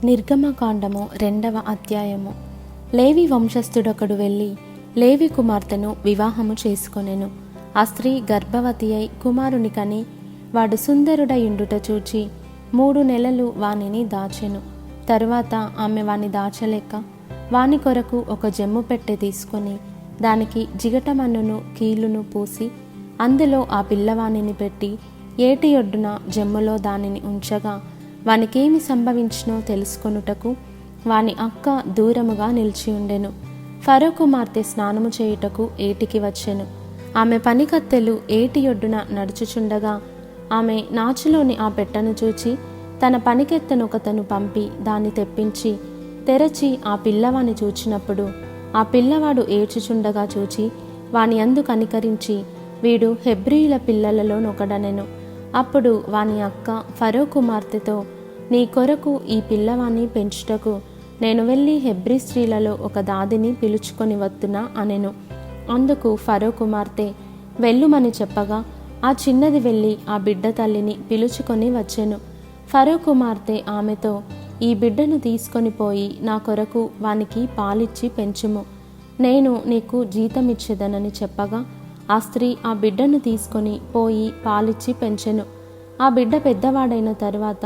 నిర్గమకాండము 2వ అధ్యాయము. లేవి వంశస్థుడొకడు వెళ్ళి లేవి కుమార్తెను వివాహము చేసుకొనెను. ఆ స్త్రీ గర్భవతి అయి కుమారుని కని వాడు సుందరుడయుండుట చూచి 3 నెలలు వానిని దాచెను. తరువాత ఆమె వాని దాచలేక వాని కొరకు ఒక జమ్ము పెట్టె తీసుకొని దానికి జిగటమన్నును కీలును పూసి అందులో ఆ పిల్లవానిని పెట్టి ఏటి ఒడ్డున జమ్ములో దానిని ఉంచగా వానికేమి సంభవించినో తెలుసుకొనుటకు వాని అక్క దూరముగా నిలిచి ఉండెను. ఫరో కుమార్తె స్నానము చేయుటకు ఏటికి వచ్చెను. ఆమె పనికత్తెలు ఏటి ఒడ్డున నడుచుచుండగా ఆమె నాచులోని ఆ పెట్టెను చూచి తన పనికెత్తెనొకతను పంపి దాన్ని తెప్పించి తెరచి ఆ పిల్లవాని చూచినప్పుడు ఆ పిల్లవాడు ఏడ్చుచుండగా చూచి వాని యందు కనికరించి వీడు హెబ్రీయుల పిల్లలలో నొకడనెను. అప్పుడు వాని అక్క ఫరో కుమార్తెతో, నీ కొరకు ఈ పిల్లవాన్ని పెంచుటకు నేను వెళ్ళి హెబ్రీ స్త్రీలలో ఒక దాదిని పిలుచుకొని వత్తునా అనెను. అందుకు ఫరో కుమార్తె వెళ్ళుమని చెప్పగా ఆ చిన్నది వెళ్ళి ఆ బిడ్డ తల్లిని పిలుచుకొని వచ్చెను. ఫరో కుమార్తె ఆమెతో, ఈ బిడ్డను తీసుకొని పోయి నా కొరకు వానికి పాలిచ్చి పెంచుము, నేను నీకు జీతమిచ్చేదనని చెప్పగా ఆ స్త్రీ ఆ బిడ్డను తీసుకొని పోయి పాలిచ్చి పెంచెను. ఆ బిడ్డ పెద్దవాడైన తరువాత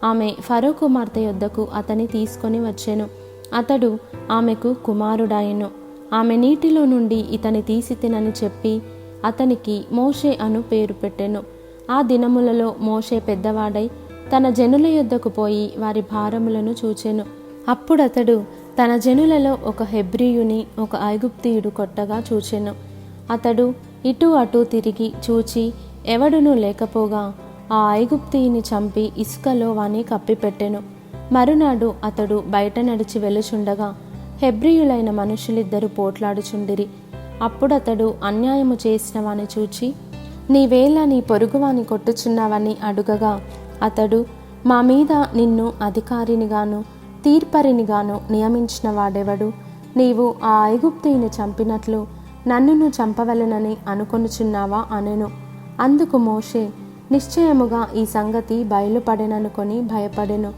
ఆమె ఫరో కుమార్తె యొద్దకు అతని తీసుకొని వచ్చెను. అతడు ఆమెకు కుమారుడాయెను. ఆమె నీటిలో నుండి ఇతని తీసి తినని చెప్పి అతనికి మోషే అను పేరు పెట్టెను. ఆ దినములలో మోషే పెద్దవాడై తన జనుల యొద్దకు పోయి వారి భారములను చూచెను. అప్పుడతడు తన జనులలో ఒక హెబ్రీయుని ఒక ఐగుప్తీయుడు కొట్టగా చూచెను. అతడు ఇటు అటు తిరిగి చూచి ఎవడునూ లేకపోగా ఆ ఐగుప్తీయుని చంపి ఇసుకలో వాని కప్పిపెట్టెను. మరునాడు అతడు బయట నడిచి వెలుచుండగా హెబ్రీయులైన మనుషులిద్దరూ పోట్లాడుచుండిరి. అప్పుడతడు అన్యాయము చేసిన వాని చూచి, నీవేళ నీ పొరుగువాని కొట్టుచున్నావని అడుగగా అతడు, మా మీద నిన్ను అధికారినిగాను తీర్పరినిగాను నియమించిన వాడెవడు? నీవు ఆ ఐగుప్తీయుని చంపినట్లు నన్నును చంపవలెనని అనుకొనుచున్నావా అనెను. అందుకు మోషే, నిశ్చయముగా ఈ సంగతి బయలుపడెననుకొని భయపడెను.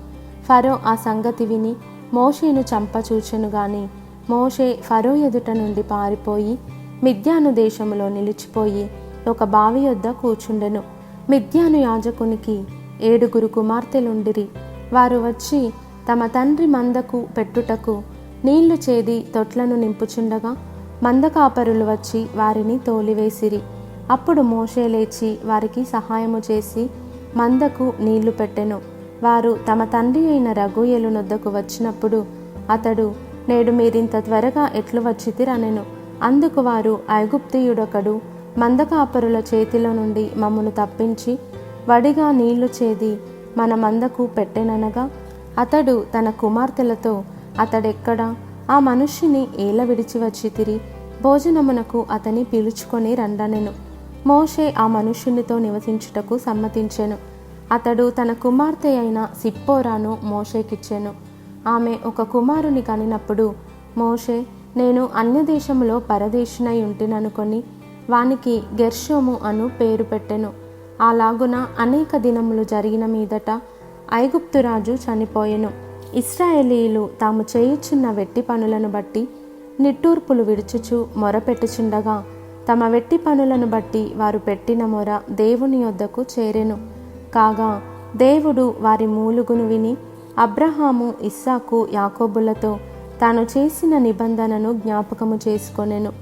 ఫరో ఆ సంగతి విని మోషేను చంపచూచెను గాని మోషే ఫరో ఎదుట నుండి పారిపోయి మిద్యాను దేశములో నిలిచిపోయి ఒక బావి యొద్ద కూర్చుండెను. మిద్యాను యాజకునికి 7 కుమార్తెలుండిరి. వారు వచ్చి తమ తండ్రి మందకు పెట్టుటకు నీళ్లు చేది తొట్లను నింపుచుండగా మందకాపరులు వచ్చి వారిని తోలివేసిరి. అప్పుడు మోషే లేచి వారికి సహాయము చేసి మందకు నీళ్లు పెట్టెను. వారు తమ తండ్రి అయిన రగూయేలు నొద్దకు వచ్చినప్పుడు అతడు, నేడు మీరింత త్వరగా ఎట్లు వచ్చితిరనెను. అందుకు వారు, ఐగుప్తీయుడొకడు మందకాపరుల చేతిలో నుండి మమ్మను తప్పించి వడిగా నీళ్లు చేది మన మందకు పెట్టెననగా అతడు తన కుమార్తెలతో, అతడెక్కడా? ఆ మనుష్యుని ఏల విడిచి వచ్చితిరి? భోజనమునకు అతని పిలుచుకొని రండనెను. మోషే ఆ మనుష్యునితో నివసించుటకు సమ్మతించెను. అతడు తన కుమార్తె అయిన సిప్పోరాను మోషేకిచ్చెను. ఆమె ఒక కుమారుని కనినప్పుడు మోషే, నేను అన్యదేశములో పరదేశినై ఉంటిననుకొని వానికి గెర్షోము అను పేరు పెట్టెను. అలాగున అనేక దినములు జరిగిన మీదట ఐగుప్తురాజు చనిపోయెను. ఇశ్రాయేలీయులు తాము చేయుచున్న వెట్టి పనులను బట్టి నిట్టూర్పులు విడుచుచు మొరపెట్టుచుండగా తమ వెట్టి పనులను బట్టి వారు పెట్టిన మొర దేవుని యొద్దకు చేరెను. కాగా దేవుడు వారి మూలుగును విని అబ్రహాము, ఇస్సాకు, యాకోబులతో తాను చేసిన నిబంధనను జ్ఞాపకము చేసుకొనెను.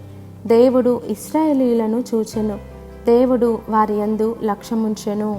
దేవుడు ఇశ్రాయేలీయులను చూచెను. దేవుడు వారి యందు లక్ష్యముంచెను.